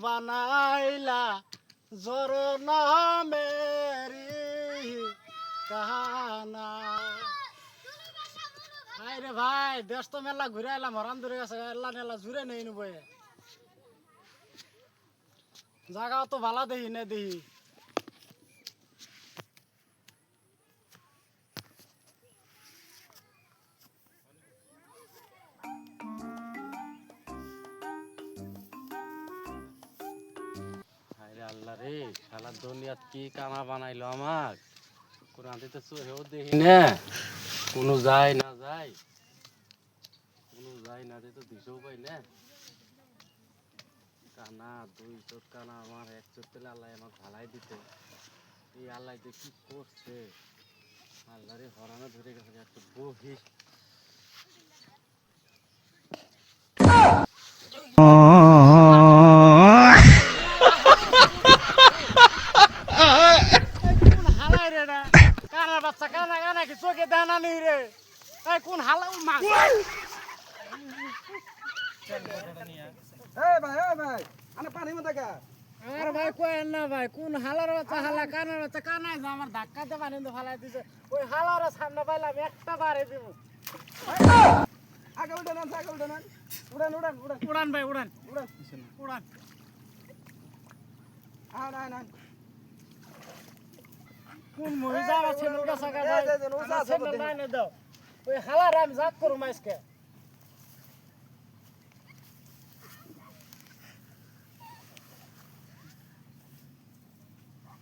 বানাইলা জোর নামেরি কাহানা। ভাই রে ভাই, দেশ তো মেলা ঘুরে এলাম, হরান ধরে গেছে, এল্লা নেলা জুড়ে নেই নবে জায়গা তো ভালো দেখি না দেখি। আল্লাহ রে, শালা দুনিয়াত কি কানা বানাইলো আমার, কোন আদিতে চোখেও দেখি না, কোনো যায় না যায়, কোনো যায় না যে তো দিশও পাই না। কানা দুই চোখ কানা আমার, এক চোখ পেলে আল্লাহ আমার ভালাই দিতে, এই আল্লাহ যে কি করছে, আল্লাহ রে হরানো ধরে গেছে একটু বহি। কানার বাচ্চা কানা কানা কি চোখে দানা নেই রে, কোন হালা মাছ। আর ভাই কয়েন না ভাই, কোন হালার বাচ্চা হালা কানার বাচ্চা কানাই যে আমার ধাক্কাতে পানি তো ফালাই দিছে, ওই হালার সামনে পাইলাম একটা বারে দিব। আগে উড়ান আগে উড়ান উড়ান উড়ান উড়ান উড়ান ভাই উড়ান উড়ান উড়ান। কোন মহিলা আমার ছেলের কাছে ভাই, আমার ছেলের লাইনে দাও, ওই হালার আমি জাত করুম আজকে।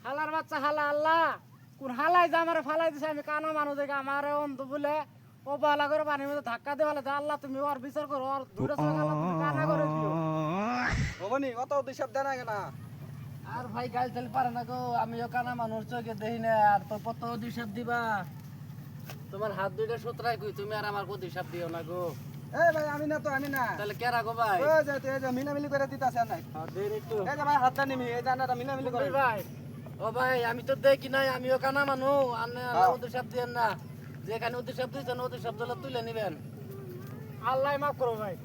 হালার বাচ্চা হালা আল্লাহ, কোন হালাই যে আমার ফালাই দিছে, আমি কানা মানুষ দেখে আমার অন্ত বলে ও বালা করে পানির মধ্যে ধাক্কা দিয়ে ফেলে, আল্লাহ তুমি ওর বিচার করো, ওর দূরে চলে গেল, তুমি কানা করে দিও। ওবনি অত দুই শব্দ না কেনা আর ভাই গাল তেল পারে না গো, আমিও কানা মানুষ চোখে দেখি না, আর তো কত অভিশাপ দিবা, তোমার হাত দুইটা সুতরাই কই, তুমি আর আমার অভিশাপ দিও না গো। এই ভাই আমি না তো আমি না, তাহলে কে রাখো ভাই? ওই যে এই যে মিনামিলি করে দিতাছে নাই, দেন একটু। এই যে ভাই হাতটা নিমি, এই জানাটা মিনামিলি করে ভাই ও ভাই, আমি তো দেখি নাই, আমিও কানা মানুষ, আল্লাহ অভিশাপ দিয়েন না, যেখানে অভিশাপ দিয়েছেন অভিশাপ তুলে নিবেন, আল্লাহ মাফ করো ভাই।